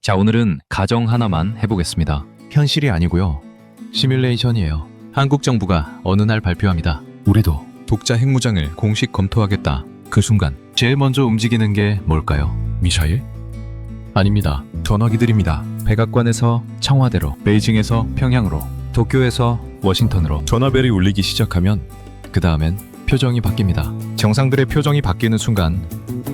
자, 오늘은 가정 하나만 해보겠습니다. 현실이 아니고요. 시뮬레이션이에요. 한국 정부가 어느 날 발표합니다. 우리도 독자 핵무장을 공식 검토하겠다. 그 순간 제일 먼저 움직이는 게 뭘까요? 미사일? 아닙니다. 전화기들입니다. 백악관에서 청와대로, 베이징에서 평양으로, 도쿄에서 워싱턴으로 전화벨이 울리기 시작하면 그 다음엔 표정이 바뀝니다. 정상들의 표정이 바뀌는 순간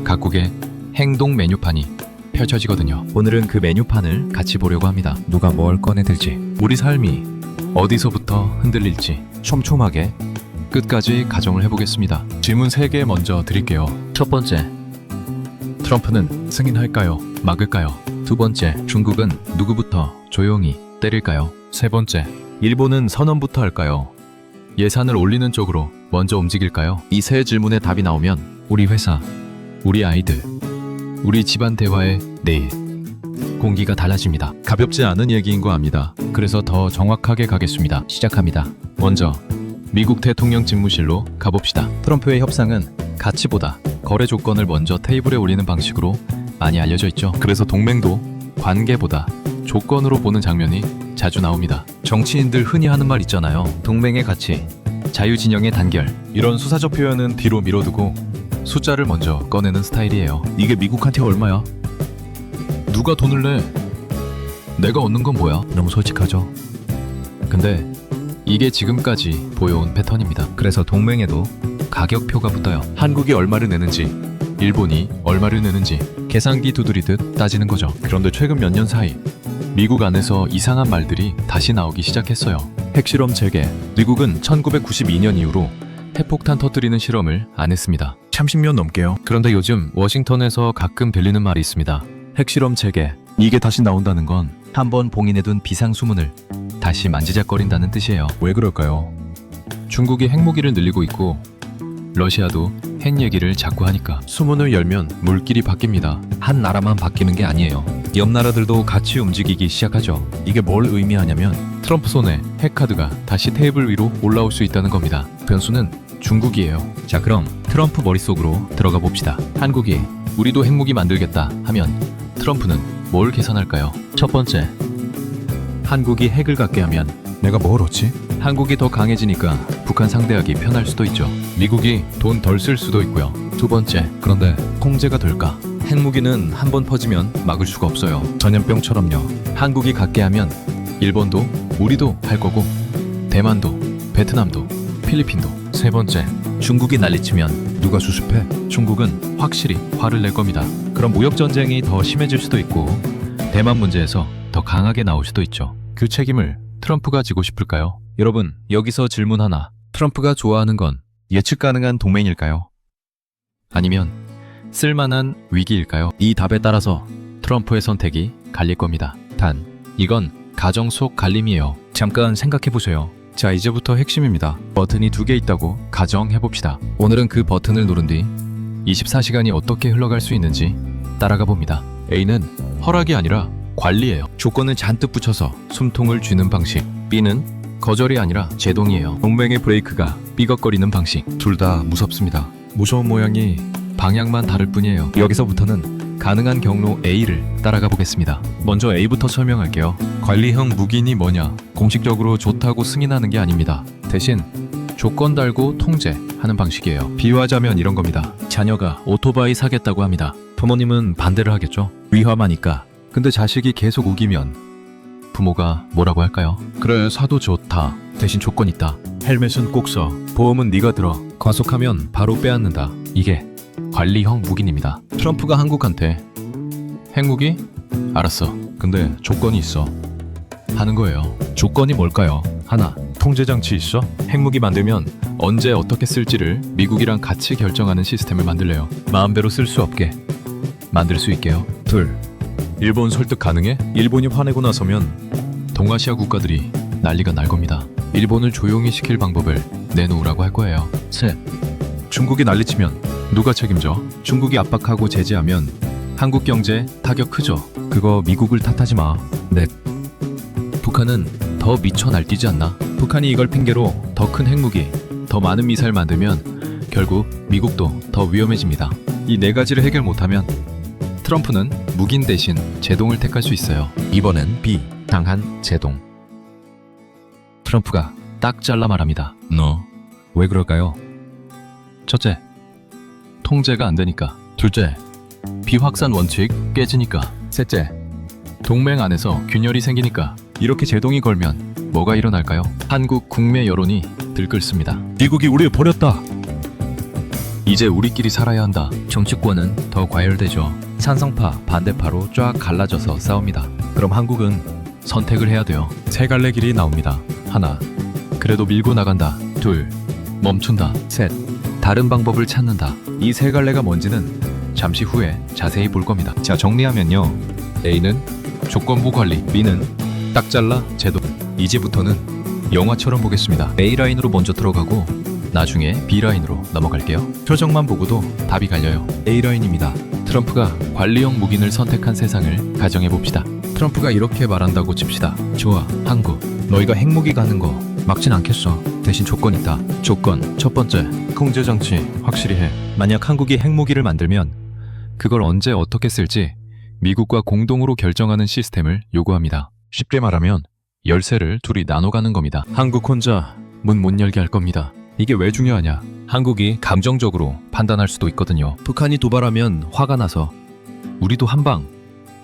각국의 행동 메뉴판이 펼쳐지거든요. 오늘은 그 메뉴판을 같이 보려고 합니다. 누가 뭘 꺼내들지, 우리 삶이 어디서부터 흔들릴지 촘촘하게 끝까지 가정을 해보겠습니다. 질문 3개 먼저 드릴게요. 첫 번째, 트럼프는 승인할까요? 막을까요? 두 번째, 중국은 누구부터 조용히 때릴까요? 세 번째, 일본은 선언부터 할까요? 예산을 올리는 쪽으로 먼저 움직일까요? 이 세 질문의 답이 나오면 우리 회사, 우리 아이들, 우리 집안 대화의 내일 공기가 달라집니다. 가볍지 않은 얘기인 거 압니다. 그래서 더 정확하게 가겠습니다. 시작합니다. 먼저 미국 대통령 집무실로 가봅시다. 트럼프의 협상은 가치보다 거래 조건을 먼저 테이블에 올리는 방식으로 많이 알려져 있죠. 그래서 동맹도 관계보다 조건으로 보는 장면이 자주 나옵니다. 정치인들 흔히 하는 말 있잖아요. 동맹의 가치, 자유진영의 단결. 이런 수사적 표현은 뒤로 미뤄두고 숫자를 먼저 꺼내는 스타일이에요. 이게 미국한테 얼마야? 누가 돈을 내? 내가 얻는 건 뭐야? 너무 솔직하죠. 근데 이게 지금까지 보여온 패턴입니다. 그래서 동맹에도 가격표가 붙어요. 한국이 얼마를 내는지, 일본이 얼마를 내는지 계산기 두드리듯 따지는 거죠. 그런데 최근 몇 년 사이 미국 안에서 이상한 말들이 다시 나오기 시작했어요. 핵실험 재개. 미국은 1992년 이후로 핵폭탄 터뜨리는 실험을 안 했습니다. 30년 넘게요. 그런데 요즘 워싱턴에서 가끔 들리는 말이 있습니다. 핵실험 재개. 이게 다시 나온다는 건 한번 봉인해둔 비상수문을 다시 만지작거린다는 뜻이에요. 왜 그럴까요? 중국이 핵무기를 늘리고 있고 러시아도 핵 얘기를 자꾸 하니까. 수문을 열면 물길이 바뀝니다. 한 나라만 바뀌는 게 아니에요. 옆 나라들도 같이 움직이기 시작하죠. 이게 뭘 의미하냐면 트럼프 손에 핵카드가 다시 테이블 위로 올라올 수 있다는 겁니다. 변수는 중국이에요. 자, 그럼 트럼프 머릿속으로 들어가 봅시다. 한국이 우리도 핵무기 만들겠다 하면 트럼프는 뭘 계산할까요? 첫 번째, 한국이 핵을 갖게 하면 내가 뭘 얻지? 한국이 더 강해지니까 북한 상대하기 편할 수도 있죠. 미국이 돈 덜 쓸 수도 있고요. 두 번째, 그런데 통제가 될까? 핵무기는 한 번 퍼지면 막을 수가 없어요. 전염병처럼요. 한국이 갖게 하면 일본도 우리도 할 거고 대만도 베트남도 필리핀도. 세 번째, 중국이 난리치면 누가 수습해? 중국은 확실히 화를 낼 겁니다. 그럼 무역전쟁이 더 심해질 수도 있고 대만 문제에서 더 강하게 나올 수도 있죠. 그 책임을 트럼프가 지고 싶을까요? 여러분, 여기서 질문 하나. 트럼프가 좋아하는 건 예측 가능한 동맹일까요? 아니면 쓸만한 위기일까요? 이 답에 따라서 트럼프의 선택이 갈릴 겁니다. 단, 이건 가정 속 갈림이에요. 잠깐 생각해보세요. 자, 이제부터 핵심입니다. 버튼이 2개 있다고 가정해봅시다. 오늘은 그 버튼을 누른 뒤 24시간이 어떻게 흘러갈 수 있는지 따라가 봅니다. A는 허락이 아니라 관리예요. 조건을 잔뜩 붙여서 숨통을 쥐는 방식. B는 거절이 아니라 제동이에요. 동맹의 브레이크가 삐걱거리는 방식. 둘 다 무섭습니다. 무서운 모양이 방향만 다를 뿐이에요. 여기서부터는 가능한 경로 A를 따라가 보겠습니다. 먼저 A부터 설명할게요. 관리형 무기니 뭐냐? 공식적으로 좋다고 승인하는 게 아닙니다. 대신 조건 달고 통제하는 방식이에요. 비유하자면 이런 겁니다. 자녀가 오토바이 사겠다고 합니다. 부모님은 반대를 하겠죠. 위험하니까. 근데 자식이 계속 우기면 부모가 뭐라고 할까요? 그래, 사도 좋다. 대신 조건 있다. 헬멧은 꼭 써. 보험은 네가 들어. 과속하면 바로 빼앗는다. 이게 관리형 무기입니다. 트럼프가 한국한테 핵무기? 알았어. 근데 조건이 있어. 하는 거예요. 조건이 뭘까요? 하나, 통제장치 있어? 핵무기 만들면 언제 어떻게 쓸지를 미국이랑 같이 결정하는 시스템을 만들래요. 마음대로 쓸 수 없게 만들 수 있게요. 둘, 일본 설득 가능해? 일본이 화내고 나서면 동아시아 국가들이 난리가 날 겁니다. 일본을 조용히 시킬 방법을 내놓으라고 할 거예요. 셋, 중국이 난리치면 누가 책임져? 중국이 압박하고 제재하면 한국 경제 타격 크죠. 그거 미국을 탓하지 마. 넷, 북한은 더 미쳐 날뛰지 않나? 북한이 이걸 핑계로 더 큰 핵무기, 더 많은 미사일 만들면 결국 미국도 더 위험해집니다. 이 네 가지를 해결 못하면 트럼프는 묵인 대신 제동을 택할 수 있어요. 이번엔 B. 당한 제동. 트럼프가 딱 잘라 말합니다. 너 왜 그럴까요? 첫째, 통제가 안 되니까. 둘째, 비확산 원칙 깨지니까. 셋째, 동맹 안에서 균열이 생기니까. 이렇게 제동이 걸면 뭐가 일어날까요? 한국 국내 여론이 들끓습니다. 미국이 우리를 버렸다. 이제 우리끼리 살아야 한다. 정치권은 더 과열되죠. 찬성파, 반대파로 쫙 갈라져서 싸웁니다. 그럼 한국은 선택을 해야 돼요. 세 갈래 길이 나옵니다. 하나, 그래도 밀고 나간다. 둘, 멈춘다. 셋, 다른 방법을 찾는다. 이 세 갈래가 뭔지는 잠시 후에 자세히 볼 겁니다. 자, 정리하면요. A는 조건부 관리, B는 딱 잘라 제도. 이제부터는 영화처럼 보겠습니다. A라인으로 먼저 들어가고 나중에 B라인으로 넘어갈게요. 표정만 보고도 답이 갈려요. A라인입니다. 트럼프가 관리형 무기를 선택한 세상을 가정해봅시다. 트럼프가 이렇게 말한다고 칩시다. 좋아, 한국. 너희가 핵무기 가는 거 막진 않겠어. 대신 조건 있다. 조건 첫 번째, 통제장치 확실히 해. 만약 한국이 핵무기를 만들면 그걸 언제 어떻게 쓸지 미국과 공동으로 결정하는 시스템을 요구합니다. 쉽게 말하면 열쇠를 둘이 나눠가는 겁니다. 한국 혼자 문 못 열게 할 겁니다. 이게 왜 중요하냐? 한국이 감정적으로 판단할 수도 있거든요. 북한이 도발하면 화가 나서 우리도 한 방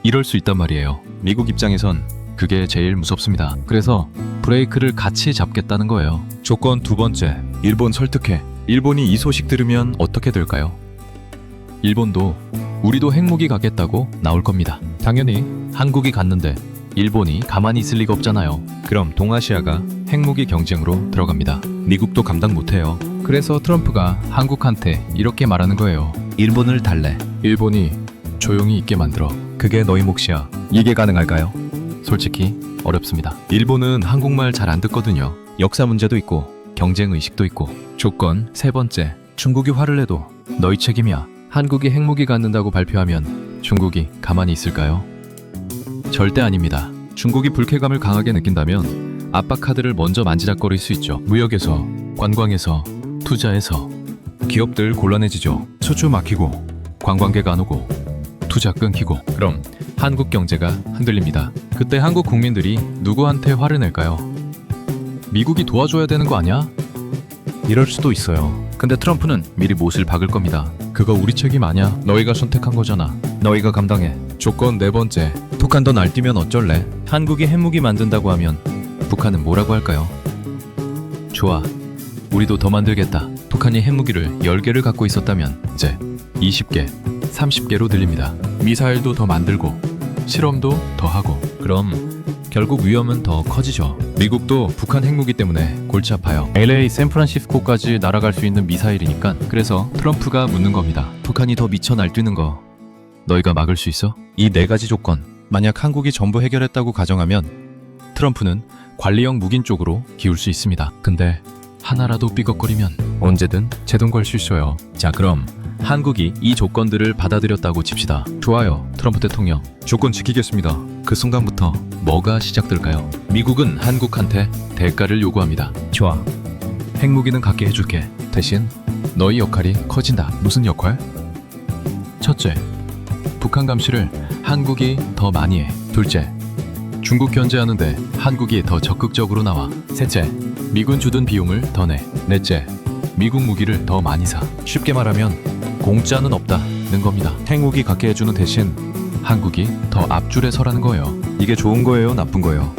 이럴 수 있단 말이에요. 미국 입장에선 그게 제일 무섭습니다. 그래서 브레이크를 같이 잡겠다는 거예요. 조건 두 번째, 일본 설득해. 일본이 이 소식 들으면 어떻게 될까요? 일본도 우리도 핵무기 갖겠다고 나올 겁니다. 당연히 한국이 갔는데 일본이 가만히 있을 리가 없잖아요. 그럼 동아시아가 핵무기 경쟁으로 들어갑니다. 미국도 감당 못해요. 그래서 트럼프가 한국한테 이렇게 말하는 거예요. 일본을 달래. 일본이 조용히 있게 만들어. 그게 너희 몫이야. 이게 가능할까요? 솔직히 어렵습니다. 일본은 한국말 잘 안 듣거든요. 역사 문제도 있고 경쟁 의식도 있고. 조건 세 번째, 중국이 화를 내도 너희 책임이야. 한국이 핵무기 갖는다고 발표하면 중국이 가만히 있을까요? 절대 아닙니다. 중국이 불쾌감을 강하게 느낀다면 압박 카드를 먼저 만지작거릴 수 있죠. 무역에서, 관광에서, 투자에서 기업들 곤란해지죠. 수출 막히고 관광객 안 오고 투자 끊기고. 그럼 한국 경제가 흔들립니다. 그때 한국 국민들이 누구한테 화를 낼까요? 미국이 도와줘야 되는 거 아니야? 이럴 수도 있어요. 근데 트럼프는 미리 못을 박을 겁니다. 그거 우리 책임 아니야. 너희가 선택한 거잖아. 너희가 감당해. 조건 네 번째, 북한 더 날뛰면 어쩔래? 한국이 핵무기 만든다고 하면 북한은 뭐라고 할까요? 좋아, 우리도 더 만들겠다. 북한이 핵무기를 10개를 갖고 있었다면 이제 20개, 30개로 늘립니다. 미사일도 더 만들고 실험도 더 하고. 그럼 결국 위험은 더 커지죠. 미국도 북한 핵무기 때문에 골치 아파요. LA, 샌프란시스코까지 날아갈 수 있는 미사일이니까. 그래서 트럼프가 묻는 겁니다. 북한이 더 미쳐 날뛰는 거 너희가 막을 수 있어? 이 네 가지 조건, 만약 한국이 전부 해결했다고 가정하면 트럼프는 관리형 무긴 쪽으로 기울 수 있습니다. 근데 하나라도 삐걱거리면 언제든 제동 걸 수 있어요. 자, 그럼 한국이 이 조건들을 받아들였다고 칩시다. 좋아요, 트럼프 대통령. 조건 지키겠습니다. 그 순간부터 뭐가 시작될까요? 미국은 한국한테 대가를 요구합니다. 좋아, 핵무기는 갖게 해줄게. 대신 너희 역할이 커진다. 무슨 역할? 첫째, 북한 감시를 한국이 더 많이 해. 둘째, 중국 견제하는데 한국이 더 적극적으로 나와. 셋째, 미군 주둔 비용을 더 내. 넷째, 미국 무기를 더 많이 사. 쉽게 말하면 공짜는 없다는 겁니다. 핵무기 갖게 해주는 대신 한국이 더 앞줄에 서라는 거예요. 이게 좋은 거예요, 나쁜 거예요?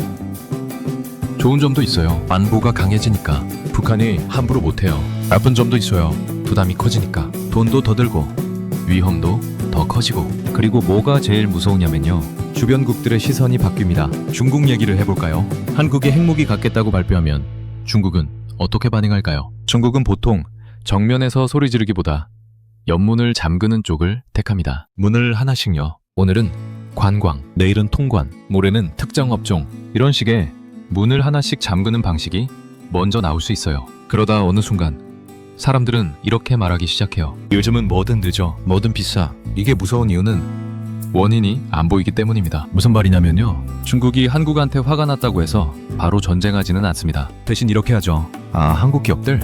좋은 점도 있어요. 안보가 강해지니까 북한이 함부로 못해요. 나쁜 점도 있어요. 부담이 커지니까 돈도 더 들고 위험도 더 커지고. 그리고 뭐가 제일 무서우냐면요, 주변국들의 시선이 바뀝니다. 중국 얘기를 해볼까요? 한국이 핵무기 갖겠다고 발표하면 중국은 어떻게 반응할까요? 중국은 보통 정면에서 소리 지르기보다 옆문을 잠그는 쪽을 택합니다. 문을 하나씩요. 오늘은 관광, 내일은 통관, 모레는 특정 업종. 이런 식의 문을 하나씩 잠그는 방식이 먼저 나올 수 있어요. 그러다 어느 순간 사람들은 이렇게 말하기 시작해요. 요즘은 뭐든 늦어, 뭐든 비싸. 이게 무서운 이유는 원인이 안 보이기 때문입니다. 무슨 말이냐면요, 중국이 한국한테 화가 났다고 해서 바로 전쟁하지는 않습니다. 대신 이렇게 하죠. 아, 한국 기업들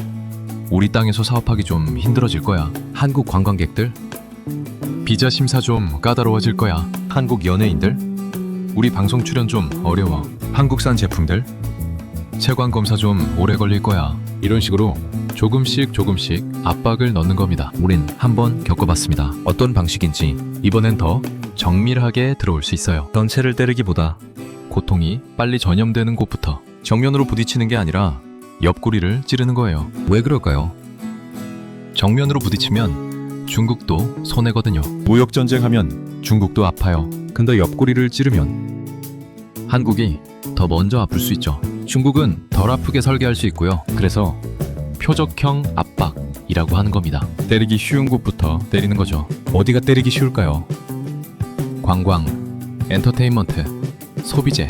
우리 땅에서 사업하기 좀 힘들어질 거야. 한국 관광객들 비자 심사 좀 까다로워질 거야. 한국 연예인들? 우리 방송 출연 좀 어려워. 한국산 제품들? 채광 검사 좀 오래 걸릴 거야. 이런 식으로 조금씩 압박을 넣는 겁니다. 우린 한번 겪어봤습니다. 어떤 방식인지 이번엔 더 정밀하게 들어올 수 있어요. 전체를 때리기보다 고통이 빨리 전염되는 곳부터 정면으로 부딪히는 게 아니라 옆구리를 찌르는 거예요. 왜 그럴까요? 정면으로 부딪히면 중국도 손해거든요. 무역전쟁하면 중국도 아파요. 근데 옆구리를 찌르면 한국이 더 먼저 아플 수 있죠. 중국은 덜 아프게 설계할 수 있고요. 그래서 표적형 압박이라고 하는 겁니다. 때리기 쉬운 곳부터 때리는 거죠. 어디가 때리기 쉬울까요? 관광, 엔터테인먼트, 소비재,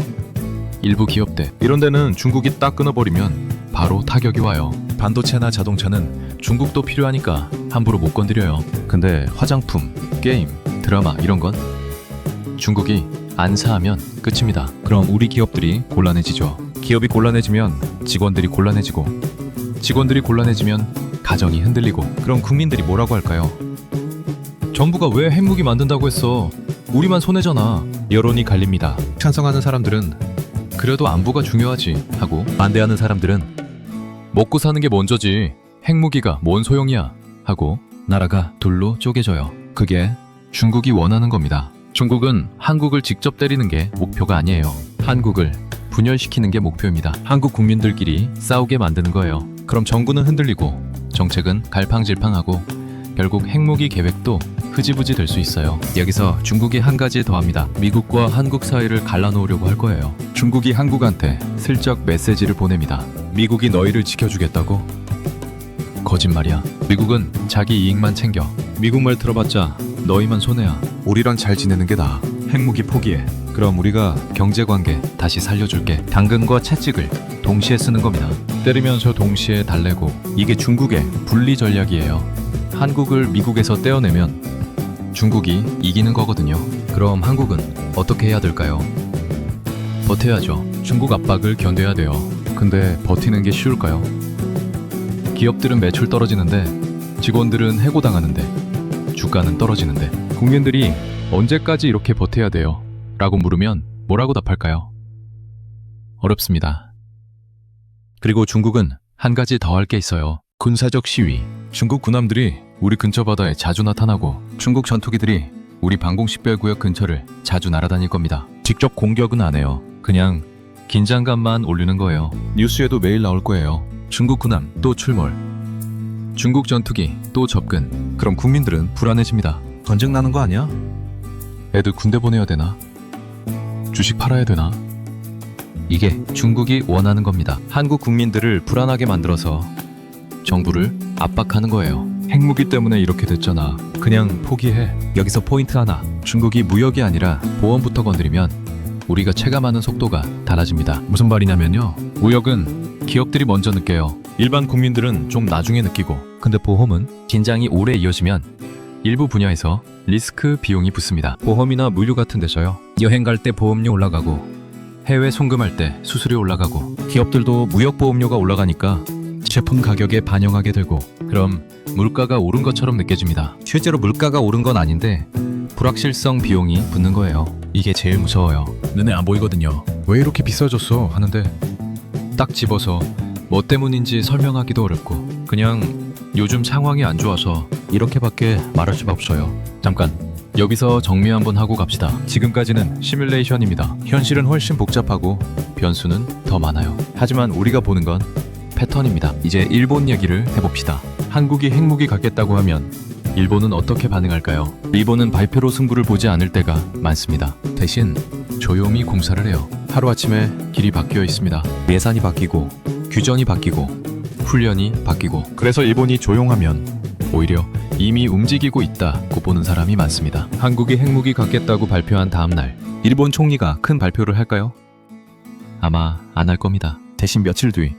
일부 기업들. 이런 데는 중국이 딱 끊어버리면 바로 타격이 와요. 반도체나 자동차는 중국도 필요하니까 함부로 못 건드려요. 근데 화장품, 게임, 드라마 이런 건 중국이 안사하면 끝입니다. 그럼 우리 기업들이 곤란해지죠. 기업이 곤란해지면 직원들이 곤란해지고, 직원들이 곤란해지면 가정이 흔들리고, 그럼 국민들이 뭐라고 할까요? 정부가 왜 핵무기 만든다고 했어? 우리만 손해잖아. 여론이 갈립니다. 찬성하는 사람들은 그래도 안보가 중요하지 하고, 반대하는 사람들은 먹고 사는 게 먼저지 핵무기가 뭔 소용이야 하고 나라가 둘로 쪼개져요. 그게 중국이 원하는 겁니다. 중국은 한국을 직접 때리는 게 목표가 아니에요. 한국을 분열시키는 게 목표입니다. 한국 국민들끼리 싸우게 만드는 거예요. 그럼 정부는 흔들리고 정책은 갈팡질팡하고 결국 핵무기 계획도 흐지부지 될 수 있어요. 여기서 중국이 한 가지 더 합니다. 미국과 한국 사이를 갈라놓으려고 할 거예요. 중국이 한국한테 슬쩍 메시지를 보냅니다. 미국이 너희를 지켜주겠다고? 거짓말이야. 미국은 자기 이익만 챙겨. 미국 말 들어봤자 너희만 손해야. 우리랑 잘 지내는 게 나아. 핵무기 포기해. 그럼 우리가 경제관계 다시 살려줄게. 당근과 채찍을 동시에 쓰는 겁니다. 때리면서 동시에 달래고. 이게 중국의 분리 전략이에요. 한국을 미국에서 떼어내면 중국이 이기는 거거든요. 그럼 한국은 어떻게 해야 될까요? 버텨야죠. 중국 압박을 견뎌야 돼요. 근데 버티는 게 쉬울까요? 기업들은 매출 떨어지는데 직원들은 해고당하는데 주가는 떨어지는데 국민들이 언제까지 이렇게 버텨야 돼요? 라고 물으면 뭐라고 답할까요? 어렵습니다. 그리고 중국은 한 가지 더 할 게 있어요. 군사적 시위. 중국 군함들이 우리 근처 바다에 자주 나타나고 중국 전투기들이 우리 방공식별구역 근처를 자주 날아다닐 겁니다. 직접 공격은 안 해요. 그냥 긴장감만 올리는 거예요. 뉴스에도 매일 나올 거예요. 중국 군함 또 출몰, 중국 전투기 또 접근. 그럼 국민들은 불안해집니다. 전쟁 나는 거 아니야? 애들 군대 보내야 되나? 주식 팔아야 되나? 이게 중국이 원하는 겁니다. 한국 국민들을 불안하게 만들어서 정부를 압박하는 거예요. 핵무기 때문에 이렇게 됐잖아. 그냥 포기해. 여기서 포인트 하나. 중국이 무역이 아니라 보험부터 건드리면 우리가 체감하는 속도가 달라집니다. 무슨 말이냐면요. 무역은 기업들이 먼저 느껴요. 일반 국민들은 좀 나중에 느끼고. 근데 보험은 긴장이 오래 이어지면 일부 분야에서 리스크 비용이 붙습니다. 보험이나 물류 같은 데서요. 여행 갈 때 보험료 올라가고 해외 송금할 때 수수료 올라가고 기업들도 무역보험료가 올라가니까 제품 가격에 반영하게 되고 그럼 물가가 오른 것처럼 느껴집니다. 실제로 물가가 오른 건 아닌데 불확실성 비용이 붙는 거예요. 이게 제일 무서워요. 눈에 안 보이거든요. 왜 이렇게 비싸졌어 하는데 딱 집어서 뭐 때문인지 설명하기도 어렵고 그냥 요즘 상황이 안 좋아서 이렇게밖에 말할 수가 없어요. 잠깐 여기서 정리 한번 하고 갑시다. 지금까지는 시뮬레이션입니다. 현실은 훨씬 복잡하고 변수는 더 많아요. 하지만 우리가 보는 건 패턴입니다. 이제 일본 얘기를 해봅시다. 한국이 핵무기 갖겠다고 하면 일본은 어떻게 반응할까요? 일본은 발표로 승부를 보지 않을 때가 많습니다. 대신 조용히 공사를 해요. 하루아침에 길이 바뀌어 있습니다. 예산이 바뀌고 규정이 바뀌고 훈련이 바뀌고 그래서 일본이 조용하면 오히려 이미 움직이고 있다고 보는 사람이 많습니다. 한국이 핵무기 갖겠다고 발표한 다음 날 일본 총리가 큰 발표를 할까요? 아마 안 할 겁니다. 대신 며칠 뒤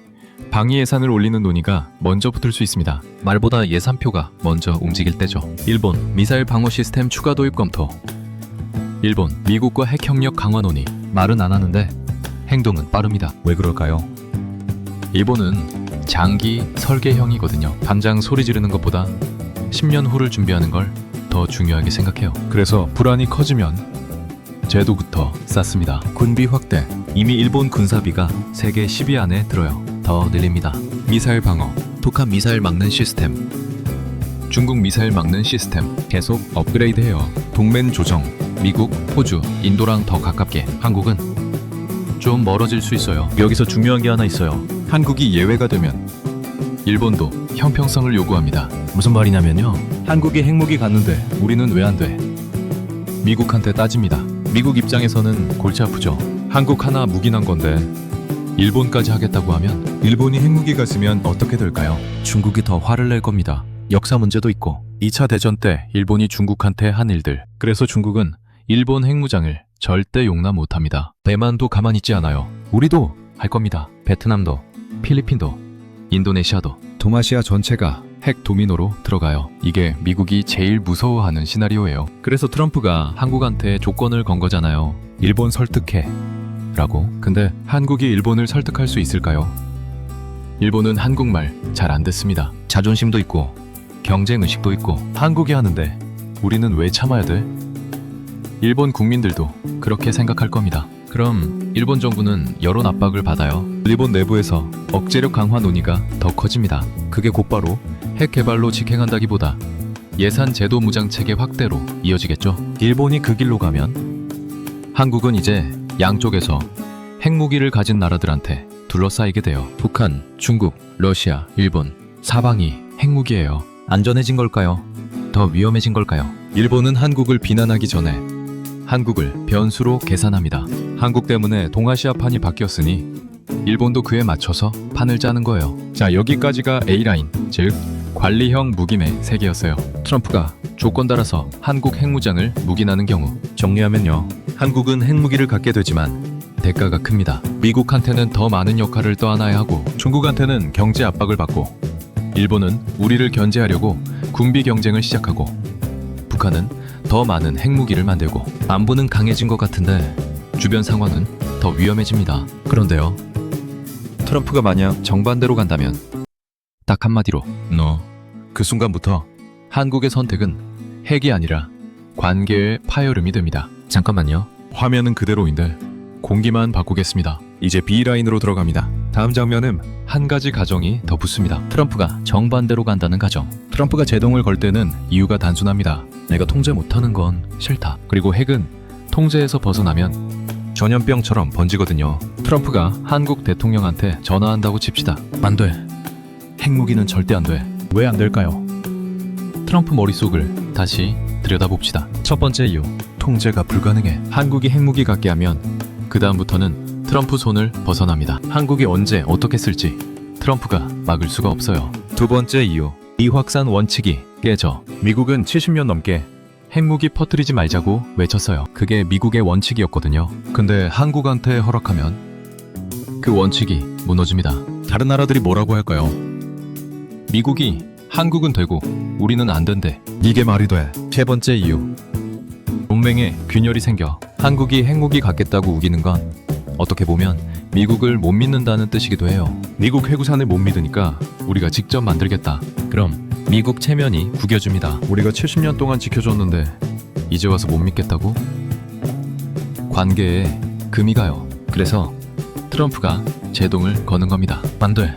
방위 예산을 올리는 논의가 먼저 붙을 수 있습니다. 말보다 예산표가 먼저 움직일 때죠. 일본 미사일 방어 시스템 추가 도입 검토. 일본 미국과 핵 협력 강화 논의. 말은 안 하는데 행동은 빠릅니다. 왜 그럴까요? 일본은 장기 설계형이거든요. 당장 소리 지르는 것보다 10년 후를 준비하는 걸 더 중요하게 생각해요. 그래서 불안이 커지면 제도부터 쌓습니다. 군비 확대. 이미 일본 군사비가 세계 10위 안에 들어요. 더 늘립니다. 미사일 방어. 북한 미사일 막는 시스템. 중국 미사일 막는 시스템 계속 업그레이드해요. 동맹 조정. 미국, 호주, 인도랑 더 가깝게. 한국은 좀 멀어질 수 있어요. 여기서 중요한 게 하나 있어요. 한국이 예외가 되면 일본도 형평성을 요구합니다. 무슨 말이냐면요. 한국이 핵무기 갖는데 우리는 왜 안 돼? 미국한테 따집니다. 미국 입장에서는 골치 아프죠. 한국 하나 무기 난 건데 일본까지 하겠다고 하면 일본이 핵무기가 쓰면 어떻게 될까요? 중국이 더 화를 낼 겁니다. 역사 문제도 있고 2차 대전 때 일본이 중국한테 한 일들. 그래서 중국은 일본 핵무장을 절대 용납 못합니다. 대만도 가만히 있지 않아요. 우리도 할 겁니다. 베트남도, 필리핀도, 인도네시아도. 동아시아 전체가 핵 도미노로 들어가요. 이게 미국이 제일 무서워하는 시나리오예요. 그래서 트럼프가 한국한테 조건을 건 거잖아요. 일본 설득해 라고. 근데 한국이 일본을 설득할 수 있을까요? 일본은 한국말 잘 안 듣습니다. 자존심도 있고 경쟁의식도 있고. 한국이 하는데 우리는 왜 참아야 돼? 일본 국민들도 그렇게 생각할 겁니다. 그럼 일본 정부는 여론 압박을 받아요. 일본 내부에서 억제력 강화 논의가 더 커집니다. 그게 곧바로 핵 개발로 직행한다기보다 예산 제도 무장 체계 확대로 이어지겠죠. 일본이 그 길로 가면 한국은 이제 양쪽에서 핵무기를 가진 나라들한테 둘러싸이게 돼요. 북한, 중국, 러시아, 일본 사방이 핵무기예요. 안전해진 걸까요? 더 위험해진 걸까요? 일본은 한국을 비난하기 전에 한국을 변수로 계산합니다. 한국 때문에 동아시아 판이 바뀌었으니 일본도 그에 맞춰서 판을 짜는 거예요. 자, 여기까지가 A라인, 즉 관리형 무기매 세계였어요. 트럼프가 조건 따라서 한국 핵무장을 묵인하는 경우. 정리하면요. 한국은 핵무기를 갖게 되지만 대가가 큽니다. 미국한테는 더 많은 역할을 떠안아야 하고 중국한테는 경제 압박을 받고 일본은 우리를 견제하려고 군비 경쟁을 시작하고 북한은 더 많은 핵무기를 만들고. 안보는 강해진 것 같은데 주변 상황은 더 위험해집니다. 그런데요. 트럼프가 만약 정반대로 간다면 딱 한마디로 너. 그 순간부터 한국의 선택은 핵이 아니라 관계의 파열음이 됩니다. 잠깐만요. 화면은 그대로인데 공기만 바꾸겠습니다. 이제 B라인으로 들어갑니다. 다음 장면은 한 가지 가정이 더 붙습니다. 트럼프가 정반대로 간다는 가정. 트럼프가 제동을 걸 때는 이유가 단순합니다. 내가 통제 못하는 건 싫다. 그리고 핵은 통제에서 벗어나면 전염병처럼 번지거든요. 트럼프가 한국 대통령한테 전화한다고 칩시다. 안 돼. 핵무기는 절대 안 돼. 왜 안 될까요? 트럼프 머릿속을 다시 들여다봅시다. 첫 번째 이유. 통제가 불가능해. 한국이 핵무기 갖게 하면 그 다음부터는 트럼프 손을 벗어납니다. 한국이 언제 어떻게 쓸지 트럼프가 막을 수가 없어요. 두 번째 이유. 비확산 원칙이 깨져. 미국은 70년 넘게 핵무기 퍼뜨리지 말자고 외쳤어요. 그게 미국의 원칙이었거든요. 근데 한국한테 허락하면 그 원칙이 무너집니다. 다른 나라들이 뭐라고 할까요? 미국이 한국은 되고 우리는 안 된대. 이게 말이 돼. 세 번째 이유. 동맹에 균열이 생겨 한국이 핵무기 갖겠다고 우기는 건 어떻게 보면 미국을 못 믿는다는 뜻이기도 해요. 미국 해구산을 못 믿으니까 우리가 직접 만들겠다. 그럼 미국 체면이 구겨집니다. 우리가 70년 동안 지켜줬는데 이제 와서 못 믿겠다고? 관계에 금이 가요. 그래서 트럼프가 제동을 거는 겁니다. 안 돼.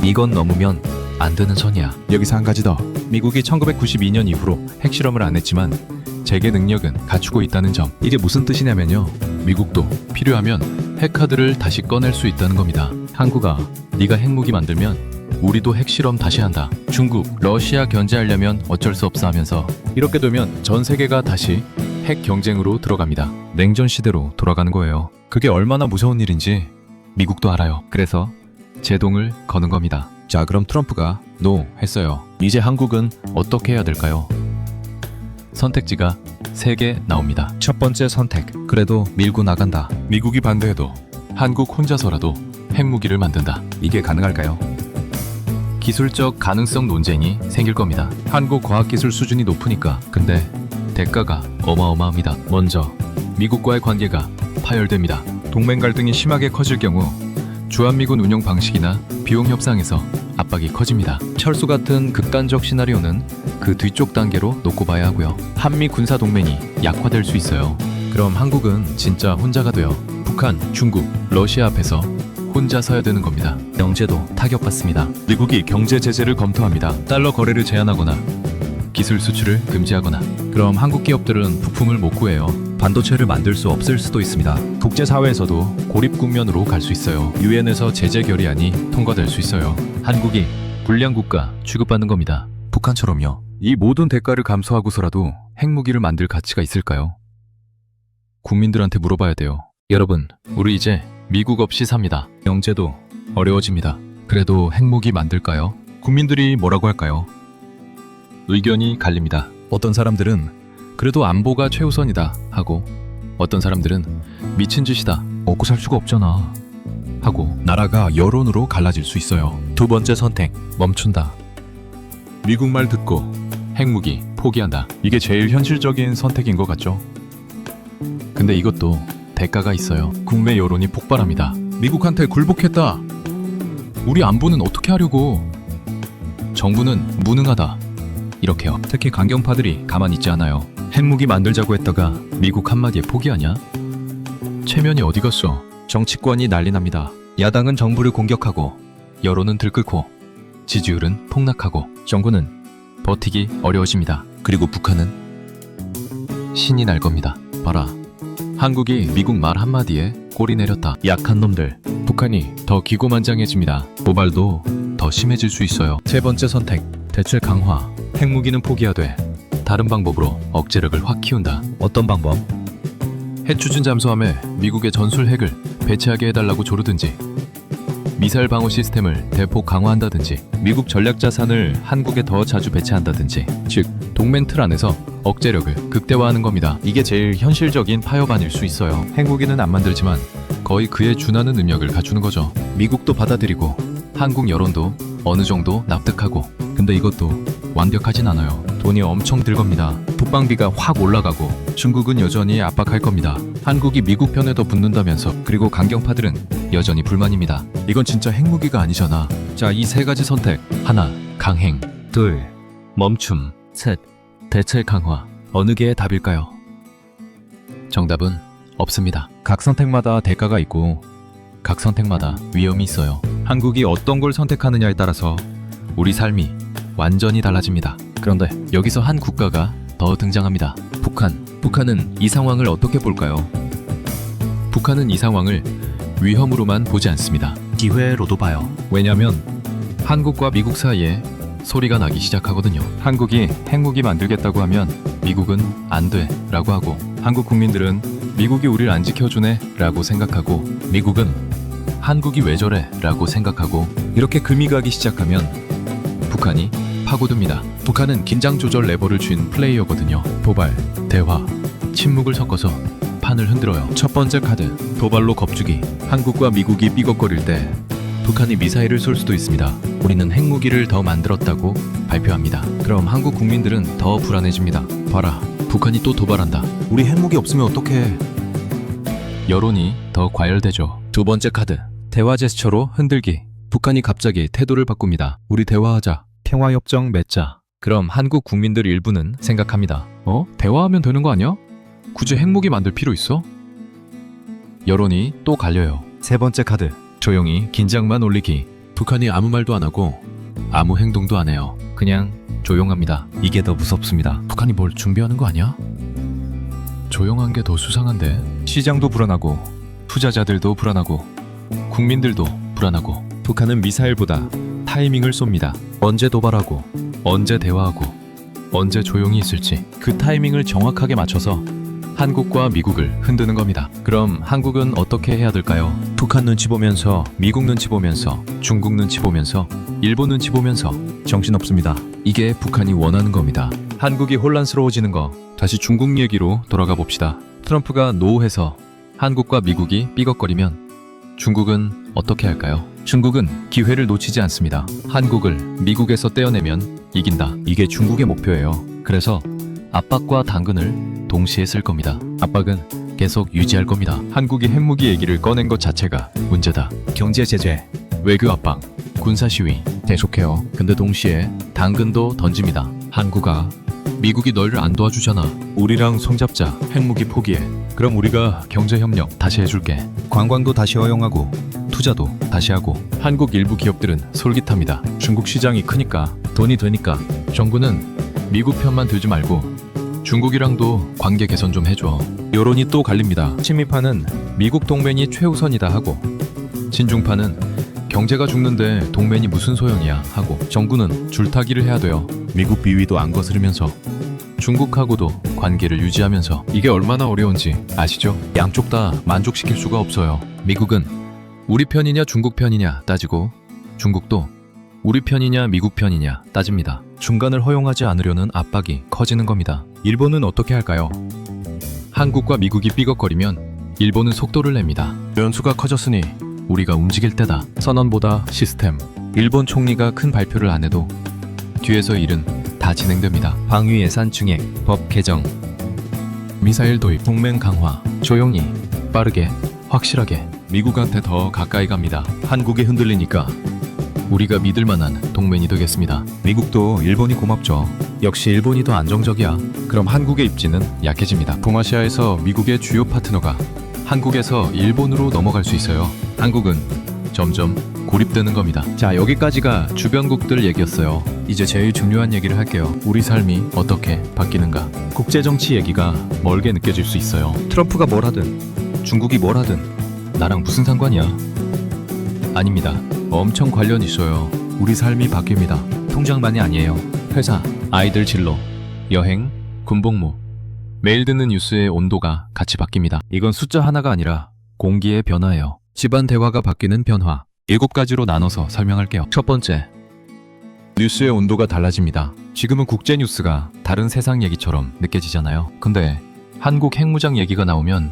이건 넘으면 안 되는 선이야. 여기서 한 가지 더. 미국이 1992년 이후로 핵실험을 안 했지만 재개 능력은 갖추고 있다는 점. 이게 무슨 뜻이냐면요. 미국도 필요하면 핵카드를 다시 꺼낼 수 있다는 겁니다. 한국아, 네가 핵무기 만들면 우리도 핵실험 다시 한다. 중국, 러시아 견제하려면 어쩔 수 없어 하면서 이렇게 되면 전 세계가 다시 핵 경쟁으로 들어갑니다. 냉전 시대로 돌아가는 거예요. 그게 얼마나 무서운 일인지 미국도 알아요. 그래서 제동을 거는 겁니다. 자, 그럼 트럼프가 노 했어요. 이제 한국은 어떻게 해야 될까요? 선택지가 3개 나옵니다. 첫 번째 선택. 그래도 밀고 나간다. 미국이 반대해도 한국 혼자서라도 핵무기를 만든다. 이게 가능할까요? 기술적 가능성 논쟁이 생길 겁니다. 한국 과학기술 수준이 높으니까. 근데 대가가 어마어마합니다. 먼저 미국과의 관계가 파열됩니다. 동맹 갈등이 심하게 커질 경우 주한미군 운영 방식이나 비용 협상에서 압박이 커집니다. 철수 같은 극단적 시나리오는 그 뒤쪽 단계로 놓고 봐야 하고요. 한미 군사 동맹이 약화될 수 있어요. 그럼 한국은 진짜 혼자가 되어 북한, 중국, 러시아 앞에서 혼자 서야 되는 겁니다. 경제도 타격받습니다. 미국이 경제 제재를 검토합니다. 달러 거래를 제한하거나 기술 수출을 금지하거나. 그럼 한국 기업들은 부품을 못 구해요. 반도체를 만들 수 없을 수도 있습니다. 국제사회에서도 고립 국면으로 갈 수 있어요. 유엔에서 제재 결의안이 통과될 수 있어요. 한국이 불량 국가 취급받는 겁니다. 북한처럼요. 이 모든 대가를 감수하고서라도 핵무기를 만들 가치가 있을까요? 국민들한테 물어봐야 돼요. 여러분, 우리 이제 미국 없이 삽니다. 경제도 어려워집니다. 그래도 핵무기 만들까요? 국민들이 뭐라고 할까요? 의견이 갈립니다. 어떤 사람들은 그래도 안보가 최우선이다 하고, 어떤 사람들은 미친 짓이다, 먹고 살 수가 없잖아 하고, 나라가 여론으로 갈라질 수 있어요. 두 번째 선택, 멈춘다. 미국 말 듣고 핵무기 포기한다. 이게 제일 현실적인 선택인 것 같죠? 근데 이것도 대가가 있어요. 국내 여론이 폭발합니다. 미국한테 굴복했다. 우리 안보는 어떻게 하려고? 정부는 무능하다. 이렇게요. 특히 강경파들이 가만히 있지 않아요. 핵무기 만들자고 했다가 미국 한마디에 포기하냐? 체면이 어디 갔어? 정치권이 난리 납니다. 야당은 정부를 공격하고, 여론은 들끓고, 지지율은 폭락하고, 정부는 버티기 어려워집니다. 그리고 북한은 신이 날 겁니다. 봐라, 한국이 미국 말 한마디에 꼬리 내렸다. 약한 놈들. 북한이 더 기고만장해집니다. 도발도 더 심해질 수 있어요. 세 번째 선택, 대체 강화. 핵무기는 포기하되 다른 방법으로 억제력을 확 키운다. 어떤 방법? 핵 추진 잠수함에 미국의 전술 핵을 배치하게 해달라고 조르든지, 미사일 방어 시스템을 대폭 강화한다든지, 미국 전략 자산을 한국에 더 자주 배치한다든지, 즉 동맹 틀 안에서 억제력을 극대화하는 겁니다. 이게 제일 현실적인 파협안일 수 있어요. 핵무기는 안 만들지만 거의 그에 준하는 능력을 갖추는 거죠. 미국도 받아들이고 한국 여론도 어느 정도 납득하고. 근데 이것도 완벽하진 않아요. 돈이 엄청 들 겁니다. 국방비가 확 올라가고, 중국은 여전히 압박할 겁니다. 한국이 미국 편에 더 붙는다면서. 그리고 강경파들은 여전히 불만입니다. 이건 진짜 핵무기가 아니잖아. 자, 이 세 가지 선택. 하나, 강행. 둘, 멈춤. 셋, 대체 강화. 어느 게 답일까요? 정답은 없습니다. 각 선택마다 대가가 있고, 각 선택마다 위험이 있어요. 한국이 어떤 걸 선택하느냐에 따라서 우리 삶이 완전히 달라집니다. 그런데 여기서 한 국가가 더 등장합니다. 북한. 북한은 이 상황을 어떻게 볼까요? 북한은 이 상황을 위험으로만 보지 않습니다. 기회로도 봐요. 왜냐면 한국과 미국 사이에 소리가 나기 시작하거든요. 한국이 핵무기 만들겠다고 하면 미국은 안 돼 라고 하고, 한국 국민들은 미국이 우리를 안 지켜주네 라고 생각하고, 미국은 한국이 왜 저래 라고 생각하고, 이렇게 금이 가기 시작하면 북한이 파고듭니다. 북한은 긴장 조절 레버를 쥔 플레이어거든요. 도발, 대화, 침묵을 섞어서 판을 흔들어요. 첫 번째 카드, 도발로 겁주기. 한국과 미국이 삐걱거릴 때 북한이 미사일을 쏠 수도 있습니다. 우리는 핵무기를 더 만들었다고 발표합니다. 그럼 한국 국민들은 더 불안해집니다. 봐라, 북한이 또 도발한다. 우리 핵무기 없으면 어떡해? 여론이 더 과열되죠. 두 번째 카드, 대화 제스처로 흔들기. 북한이 갑자기 태도를 바꿉니다. 우리 대화하자. 평화협정 맺자. 그럼 한국 국민들 일부는 생각합니다. 대화하면 되는 거 아니야? 굳이 핵무기 만들 필요 있어? 여론이 또 갈려요. 세 번째 카드, 조용히 긴장만 올리기. 북한이 아무 말도 안 하고 아무 행동도 안 해요. 그냥 조용합니다. 이게 더 무섭습니다. 북한이 뭘 준비하는 거 아니야? 조용한 게 더 수상한데? 시장도 불안하고, 투자자들도 불안하고, 국민들도 불안하고. 북한은 미사일보다 타이밍을 쏩니다. 언제 도발하고, 언제 대화하고, 언제 조용히 있을지 그 타이밍을 정확하게 맞춰서 한국과 미국을 흔드는 겁니다. 그럼 한국은 어떻게 해야 될까요? 북한 눈치 보면서, 미국 눈치 보면서, 중국 눈치 보면서, 일본 눈치 보면서. 정신없습니다. 이게 북한이 원하는 겁니다. 한국이 혼란스러워지는 거. 다시 중국 얘기로 돌아가 봅시다. 트럼프가 노해서 한국과 미국이 삐걱거리면 중국은 어떻게 할까요? 중국은 기회를 놓치지 않습니다. 한국을 미국에서 떼어내면 이긴다. 이게 중국의 목표예요. 그래서 압박과 당근을 동시에 쓸 겁니다. 압박은 계속 유지할 겁니다. 한국이 핵무기 얘기를 꺼낸 것 자체가 문제다. 경제 제재, 외교 압박, 군사 시위 계속해요. 근데 동시에 당근도 던집니다. 한국아, 미국이 너희를 안 도와주잖아. 우리랑 손잡자. 핵무기 포기해. 그럼 우리가 경제협력 다시 해줄게. 관광도 다시 허용하고 투자도 다시 하고. 한국 일부 기업들은 솔깃합니다. 중국 시장이 크니까 돈이 되니까. 정부는 미국 편만 들지 말고 중국이랑도 관계 개선 좀 해줘. 여론이 또 갈립니다. 친미파는 미국 동맹이 최우선이다 하고, 친중파는 경제가 죽는데 동맹이 무슨 소용이야 하고, 정부는 줄타기를 해야 돼요. 미국 비위도 안 거스르면서 중국하고도 관계를 유지하면서. 이게 얼마나 어려운지 아시죠? 양쪽 다 만족시킬 수가 없어요. 미국은 우리 편이냐 중국 편이냐 따지고, 중국도 우리 편이냐 미국 편이냐 따집니다. 중간을 허용하지 않으려는 압박이 커지는 겁니다. 일본은 어떻게 할까요? 한국과 미국이 삐걱거리면 일본은 속도를 냅니다. 연수가 커졌으니 우리가 움직일 때다. 선언보다 시스템. 일본 총리가 큰 발표를 안 해도 뒤에서 일은 다 진행됩니다. 방위 예산 증액, 법 개정, 미사일 도입, 동맹 강화. 조용히, 빠르게, 확실하게 미국한테 더 가까이 갑니다. 한국이 흔들리니까 우리가 믿을 만한 동맹이 되겠습니다. 미국도 일본이 고맙죠. 역시 일본이 더 안정적이야. 그럼 한국의 입지는 약해집니다. 동아시아에서 미국의 주요 파트너가 한국에서 일본으로 넘어갈 수 있어요. 한국은 점점 고립되는 겁니다. 자, 여기까지가 주변국들 얘기였어요. 이제 제일 중요한 얘기를 할게요. 우리 삶이 어떻게 바뀌는가. 국제정치 얘기가 멀게 느껴질 수 있어요. 트럼프가 뭘 하든 중국이 뭘 하든 나랑 무슨 상관이야? 아닙니다. 엄청 관련 있어요. 우리 삶이 바뀝니다. 통장만이 아니에요. 회사, 아이들 진로, 여행, 군복무. 매일 듣는 뉴스의 온도가 같이 바뀝니다. 이건 숫자 하나가 아니라 공기의 변화예요. 집안 대화가 바뀌는 변화. 7가지로 나눠서 설명할게요. 첫 번째, 뉴스의 온도가 달라집니다. 지금은 국제 뉴스가 다른 세상 얘기처럼 느껴지잖아요. 근데 한국 핵무장 얘기가 나오면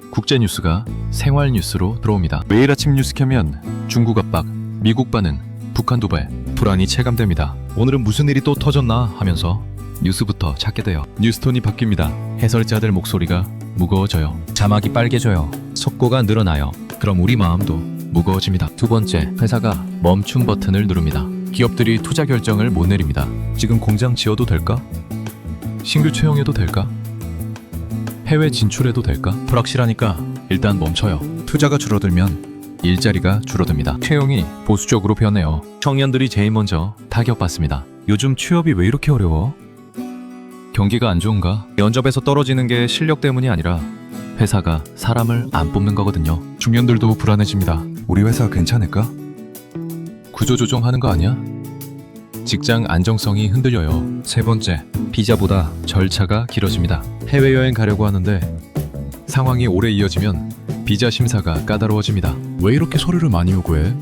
국제 뉴스가 생활 뉴스로 들어옵니다. 매일 아침 뉴스 켜면 중국 압박, 미국 반응, 북한 도발, 불안이 체감됩니다. 오늘은 무슨 일이 또 터졌나 하면서 뉴스부터 찾게 돼요. 뉴스톤이 바뀝니다. 해설자들 목소리가 무거워져요. 자막이 빨개져요. 속고가 늘어나요. 그럼 우리 마음도 무거워집니다. 두 번째, 회사가 멈춤 버튼을 누릅니다. 기업들이 투자 결정을 못 내립니다. 지금 공장 지어도 될까? 신규 채용해도 될까? 해외 진출해도 될까? 불확실하니까 일단 멈춰요. 투자가 줄어들면 일자리가 줄어듭니다. 채용이 보수적으로 변해요. 청년들이 제일 먼저 타격받습니다. 요즘 취업이 왜 이렇게 어려워? 경기가 안 좋은가? 면접에서 떨어지는 게 실력 때문이 아니라 회사가 사람을 안 뽑는 거거든요. 중년들도 불안해집니다. 우리 회사 괜찮을까? 구조조정하는 거 아니야? 직장 안정성이 흔들려요. 세 번째, 비자보다 절차가 길어집니다. 해외여행 가려고 하는데 상황이 오래 이어지면 비자 심사가 까다로워집니다. 왜 이렇게 서류를 많이 요구해?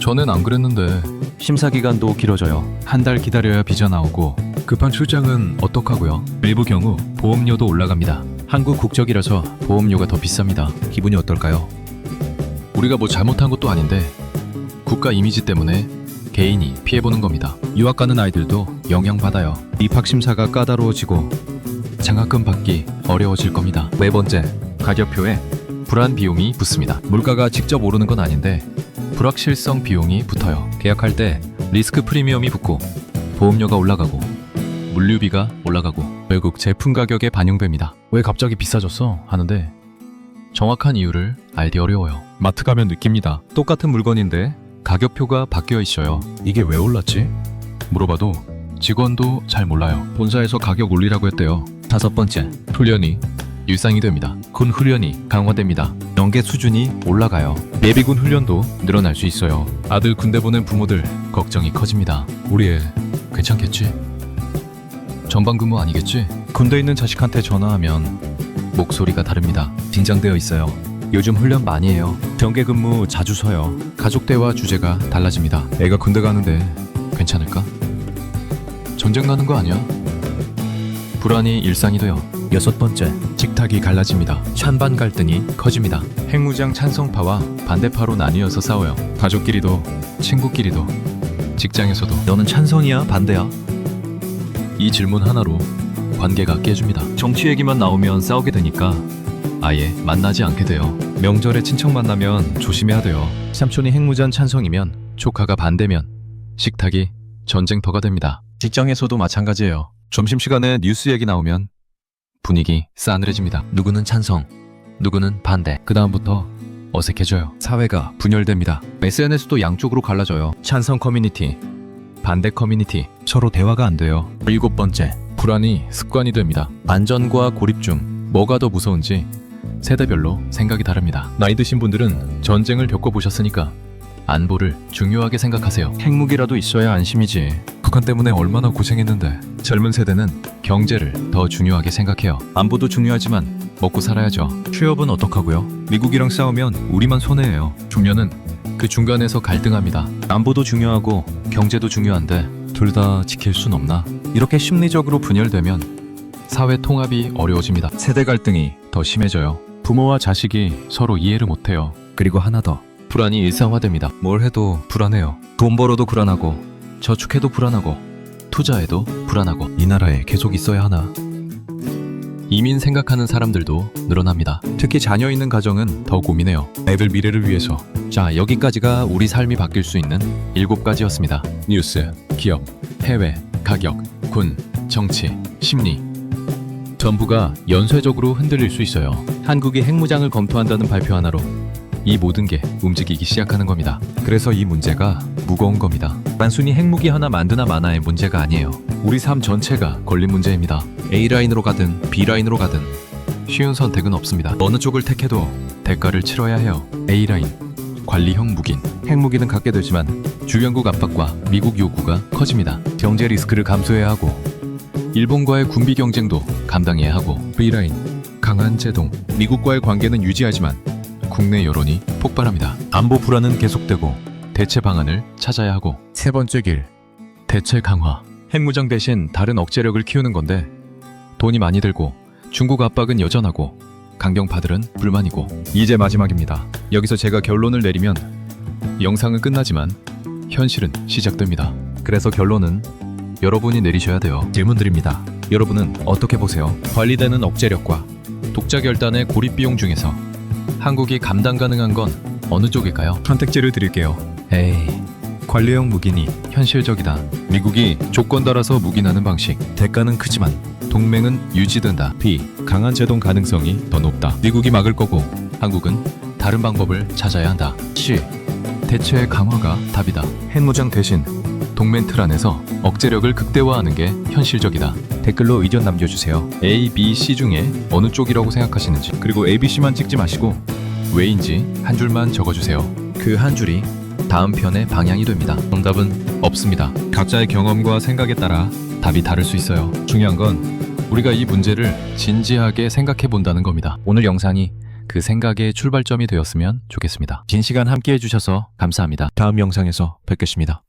전엔 안 그랬는데. 심사 기간도 길어져요. 한 달 기다려야 비자 나오고, 급한 출장은 어떡하고요? 일부 경우 보험료도 올라갑니다. 한국 국적이라서 보험료가 더 비쌉니다. 기분이 어떨까요? 우리가 뭐 잘못한 것도 아닌데 국가 이미지 때문에 개인이 피해보는 겁니다. 유학 가는 아이들도 영향받아요. 입학 심사가 까다로워지고 장학금 받기 어려워질 겁니다. 네 번째, 가격표에 불안 비용이 붙습니다. 물가가 직접 오르는 건 아닌데 불확실성 비용이 붙어요. 계약할 때 리스크 프리미엄이 붙고 보험료가 올라가고 물류비가 올라가고 결국 제품 가격에 반영됩니다. 왜 갑자기 비싸졌어? 하는데 정확한 이유를 알기 어려워요. 마트 가면 느낍니다. 똑같은 물건인데 가격표가 바뀌어 있어요. 이게 왜 올랐지? 물어봐도 직원도 잘 몰라요. 본사에서 가격 올리라고 했대요. 다섯 번째, 훈련이 일상이 됩니다. 군 훈련이 강화됩니다. 연계 수준이 올라가요. 예비군 훈련도 늘어날 수 있어요. 아들 군대 보낸 부모들 걱정이 커집니다. 우리 애 괜찮겠지? 전방근무 아니겠지? 군대 있는 자식한테 전화하면 목소리가 다릅니다. 긴장되어 있어요. 요즘 훈련 많이 해요. 경계 근무 자주 서요. 가족 대화 주제가 달라집니다. 애가 군대 가는데 괜찮을까? 전쟁 나는 거 아니야? 불안이 일상이 돼요. 여섯 번째, 식탁이 갈라집니다. 찬반 갈등이 커집니다. 핵무장 찬성파와 반대파로 나뉘어서 싸워요. 가족끼리도 친구끼리도 직장에서도. 너는 찬성이야 반대야? 이 질문 하나로 관계가 깨집니다. 정치 얘기만 나오면 싸우게 되니까 아예 만나지 않게 돼요. 명절에 친척 만나면 조심해야 돼요. 삼촌이 핵무장 찬성이면 조카가 반대면 식탁이 전쟁터가 됩니다. 직장에서도 마찬가지예요. 점심시간에 뉴스 얘기 나오면 분위기 싸늘해집니다. 누구는 찬성, 누구는 반대. 그 다음부터 어색해져요. 사회가 분열됩니다. SNS도 양쪽으로 갈라져요. 찬성 커뮤니티, 반대 커뮤니티. 서로 대화가 안 돼요. 7번째, 불안이 습관이 됩니다. 안전과 고립 중 뭐가 더 무서운지 세대별로 생각이 다릅니다. 나이 드신 분들은 전쟁을 겪어보셨으니까 안보를 중요하게 생각하세요. 핵무기라도 있어야 안심이지. 북한 때문에 얼마나 고생했는데. 젊은 세대는 경제를 더 중요하게 생각해요. 안보도 중요하지만 먹고 살아야죠. 취업은 어떡하고요? 미국이랑 싸우면 우리만 손해예요. 중년은 그 중간에서 갈등합니다. 안보도 중요하고 경제도 중요한데 둘 다 지킬 순 없나? 이렇게 심리적으로 분열되면 사회 통합이 어려워집니다. 세대 갈등이 더 심해져요. 부모와 자식이 서로 이해를 못해요. 그리고 하나 더, 불안이 일상화됩니다. 뭘 해도 불안해요. 돈 벌어도 불안하고, 저축해도 불안하고, 투자해도 불안하고. 이 나라에 계속 있어야 하나? 이민 생각하는 사람들도 늘어납니다. 특히 자녀 있는 가정은 더 고민해요. 애들 미래를 위해서. 자, 여기까지가 우리 삶이 바뀔 수 있는 7가지였습니다. 뉴스, 기업, 해외, 가격, 군, 정치, 심리. 전부가 연쇄적으로 흔들릴 수 있어요. 한국이 핵무장을 검토한다는 발표 하나로 이 모든 게 움직이기 시작하는 겁니다. 그래서 이 문제가 무거운 겁니다. 단순히 핵무기 하나 만드나 마나의 문제가 아니에요. 우리 삶 전체가 걸린 문제입니다. A라인으로 가든 B라인으로 가든 쉬운 선택은 없습니다. 어느 쪽을 택해도 대가를 치러야 해요. A라인, 관리형 무긴. 핵무기는 갖게 되지만 주변국 압박과 미국 요구가 커집니다. 경제 리스크를 감수해야 하고 일본과의 군비 경쟁도 감당해야 하고. B라인, 강한 제동. 미국과의 관계는 유지하지만 국내 여론이 폭발합니다. 안보 불안은 계속되고 대체 방안을 찾아야 하고. 3번째 길, 대체 강화. 핵무장 대신 다른 억제력을 키우는 건데 돈이 많이 들고 중국 압박은 여전하고 강경파들은 불만이고. 이제 마지막입니다. 여기서 제가 결론을 내리면 영상은 끝나지만 현실은 시작됩니다. 그래서 결론은 여러분이 내리셔야 돼요. 질문 드립니다. 여러분은 어떻게 보세요? 관리되는 억제력과 독자 결단의 고립 비용 중에서 한국이 감당 가능한 건 어느 쪽일까요? 선택지를 드릴게요. 에이, 관리형 무기니 현실적이다. 미국이 조건 따라서 무기나는 방식. 대가는 크지만 동맹은 유지된다. B, 강한 제동 가능성이 더 높다. 미국이 막을 거고 한국은 다른 방법을 찾아야 한다. C, 대체 강화가 답이다. 핵무장 대신 동맹 틀 안에서 억제력을 극대화하는 게 현실적이다. 댓글로 의견 남겨주세요. A, B, C 중에 어느 쪽이라고 생각하시는지. 그리고 A, B, C만 찍지 마시고 왜인지 한 줄만 적어주세요. 그 한 줄이 다음 편의 방향이 됩니다. 정답은 없습니다. 각자의 경험과 생각에 따라 답이 다를 수 있어요. 중요한 건 우리가 이 문제를 진지하게 생각해 본다는 겁니다. 오늘 영상이 그 생각의 출발점이 되었으면 좋겠습니다. 긴 시간 함께 해주셔서 감사합니다. 다음 영상에서 뵙겠습니다.